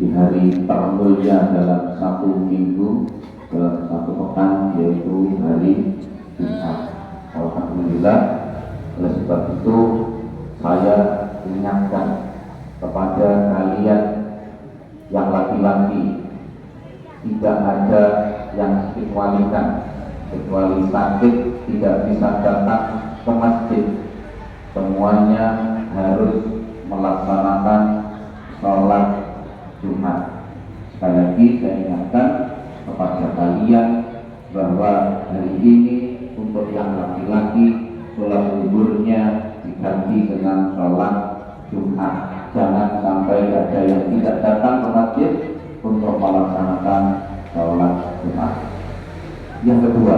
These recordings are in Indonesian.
di hari termulia dalam satu minggu, dalam satu pekan, yaitu hari Jumat. Alhamdulillah. Oleh sebab itu saya ingatkan kepada kalian yang laki-laki, tidak ada yang dikecualikan kecuali sakit tidak bisa datang ke masjid. Semuanya harus melaksanakan sholat Jumat. Sekali lagi saya ingatkan kepada kalian bahwa hari ini untuk yang laki-laki sholat zuhurnya diganti dengan sholat Jumat. Jangan sampai ada yang tidak datang ke masjid untuk melaksanakan sholat Jumat. Yang kedua,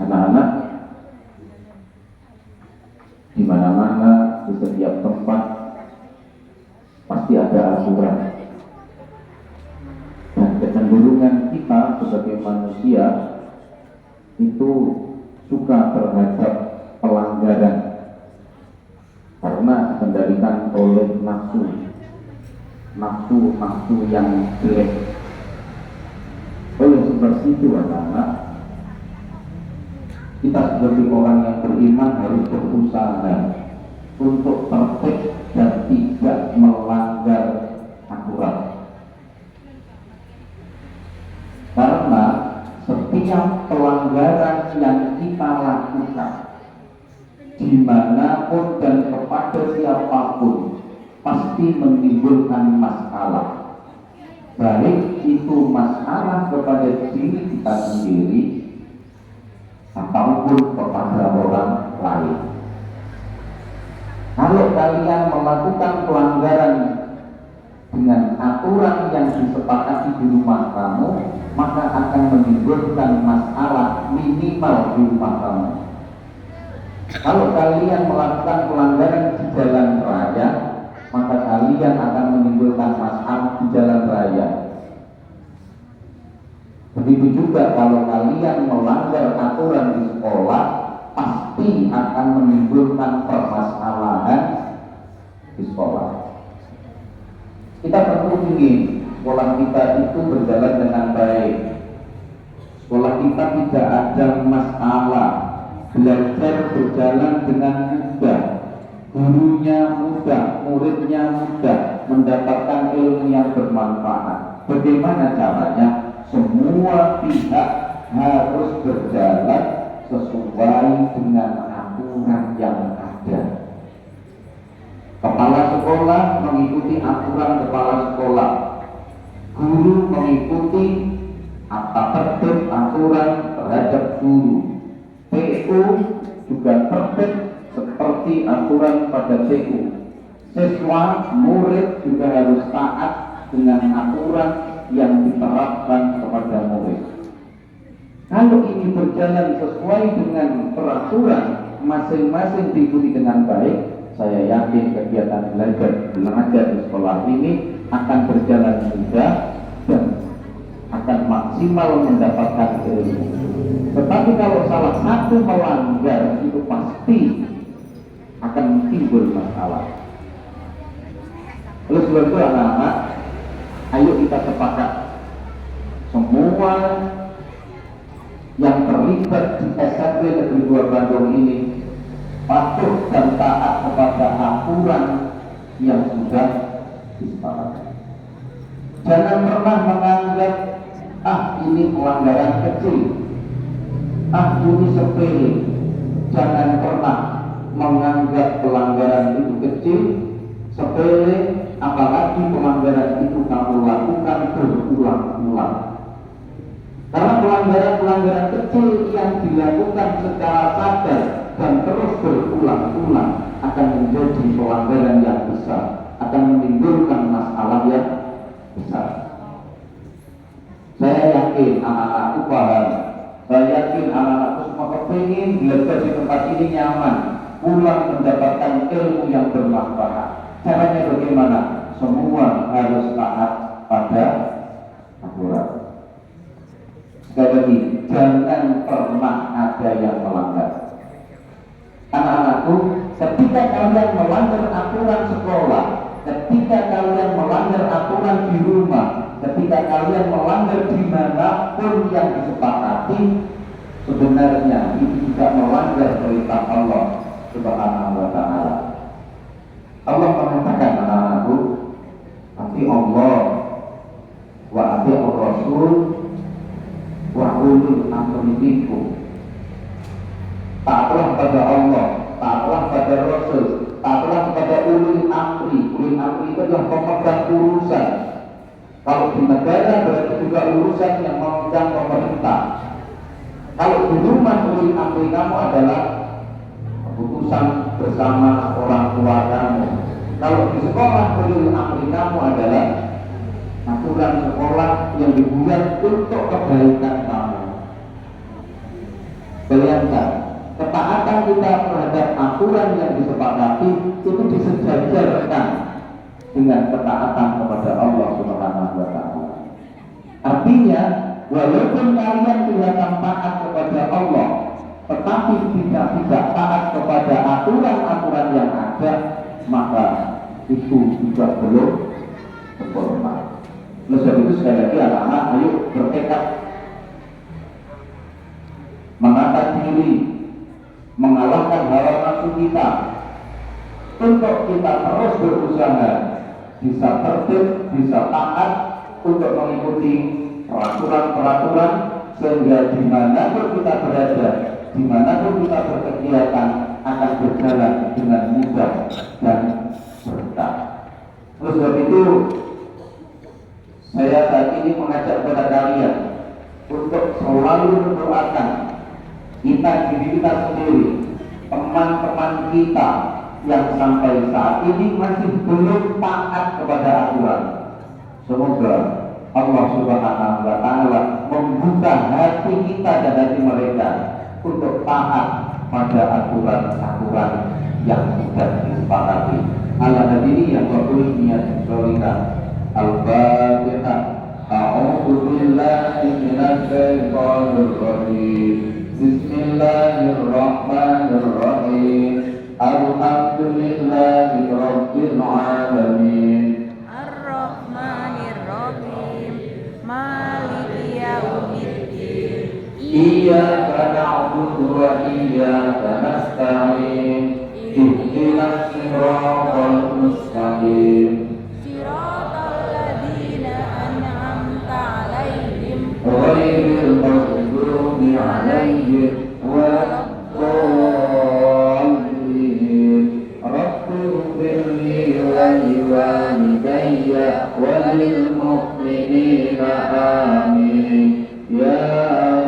anak-anak di mana-mana, di setiap tempat pasti ada aturan. Dan kecenderungan kita sebagai manusia itu suka terhadap pelanggaran karena dikendalikan oleh nafsu yang jelek. Oleh sebab itu anak-anak, kita sebagai orang yang beriman harus berusaha untuk tertib dan tidak melanggar aturan. Karena setiap pelanggaran yang kita lakukan dimanapun dan kepada siapapun pasti menimbulkan masalah, baik itu masalah kepada diri kita sendiri ataupun kepada orang lain. Kalau kalian melakukan pelanggaran dengan aturan yang disepakati di rumah kamu, maka akan menimbulkan masalah minimal di rumah kamu. Kalau kalian melakukan pelanggaran di jalan raya, maka kalian akan menimbulkan masalah di jalan raya. Begitu juga kalau kalian melanggar aturan di sekolah, pasti akan menimbulkan permasalahan di sekolah. Kita perlu ingin sekolah kita itu berjalan dengan baik. Sekolah kita tidak ada masalah, belajar berjalan dengan mudah, gurunya mudah, muridnya mudah, mendapatkan ilmu yang bermanfaat. Bagaimana caranya? Semua pihak harus berjalan sesuai dengan aturan yang ada. Kepala sekolah mengikuti aturan kepala sekolah, guru mengikuti tertib aturan terhadap guru, PU juga tertib seperti aturan pada PU. Siswa, murid juga harus taat dengan aturan yang diterapkan kepada murid. Kalau ini berjalan sesuai dengan peraturan, masing-masing diikuti dengan baik, saya yakin kegiatan belajar di sekolah ini akan berjalan mudah dan akan maksimal mendapatkan ilmu. Tetapi kalau salah satu melanggar, itu pasti akan timbul masalah. Oleh sebab itu anak-anak, ayo kita sepakat semua yang terlibat di SMP Negeri 2 Bandung ini patuh dan taat kepada aturan yang sudah disepakati. Jangan pernah menganggap ini pelanggaran kecil, ini sepele. Jangan pernah menganggap pelanggaran itu kecil, sepele, apalagi pelanggaran itu kamu lakukan berulang-ulang. Karena pelanggaran-pelanggaran kecil yang dilakukan secara sadar dan terus berulang-ulang akan menjadi pelanggaran yang besar, akan menimbulkan masalah yang besar. Saya yakin anak-anakku paham. Saya yakin anak-anakku semua kepingin belajar di tempat ini nyaman, pulang mendapatkan ilmu yang bermanfaat. Caranya bagaimana? Semua harus taat pada aturan. Sekali lagi, jangan pernah ada yang melanggar. Anak-anakku, Ketika kalian melanggar aturan sekolah, ketika kalian melanggar aturan di rumah, ketika kalian melanggar dimanapun yang disepakati, sebenarnya itu juga melanggar perintah Allah Subhanahu wa Ta'ala. Allah mengatakan, anak-anakku, ati Allah wa ati Rasul wa ulul amri minkum. Taatlah pada Allah, taatlah pada Rasul, taatlah kepada ulul amri. Ulul amri itu adalah pemegang urusan. Kalau di negara berarti juga urusan yang memegang pemerintah. Kalau di rumah, ulul amri kamu adalah keputusan bersama orang tua kamu. Kalau di sekolah, ulul amri kamu adalah aturan sekolah yang dibuat untuk kebaikan kamu. Bayangkan, ketaatan kita terhadap aturan yang disepakati itu disejajarkan dengan ketaatan kepada Allah Subhanahu wa Ta'ala. Artinya, walaupun kalian kelihatan taat kepada Allah, tetapi tidak taat kepada aturan-aturan yang ada, maka itu juga belum sempurna. Oleh sebab itu sekali lagi anak-anak, ayo bertekad menata diri, mengalahkan hawa nafsu kita, untuk kita terus berusaha bisa tertib, bisa taat untuk mengikuti peraturan-peraturan, sehingga dimanapun kita berada, dimanapun kita berkegiatan akan berjalan dengan mudah dan berkah. Oleh sebab itu saya saat ini mengajak kepada kalian untuk selalu mendoakan kita, diri kita sendiri, teman-teman kita yang sampai saat ini masih belum taat kepada aturan. Semoga Allah Subhanahu wa Ta'ala membuka hati kita dan hati mereka untuk taat pada aturan-aturan yang sudah disepakati. Ala hadiri yang berkulit niat solikan. Al-Fatihah. A'udzu billahi minasy syaithanir rajim. Bismillahirrahmanirrahim. Alhamdulillahi rabbil alamin. Ar-Rahmanir-Rahim. Maliki yaumiddin. Iyyaka na'budu wa iyyaka nasta'in. Ihdinas siratal mustaqim. Ghairil maghdubi 'alaihim waladdallin. Rabbighfirli wa liwalidayya wa lil mu'minina amin ya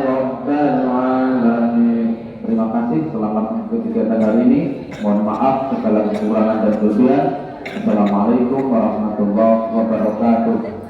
rabbal alamin. Terima kasih, selamat mengikuti kegiatan hari ini. Mohon maaf segala kekurangan dan kelebihan. Assalamualaikum warahmatullahi wabarakatuh.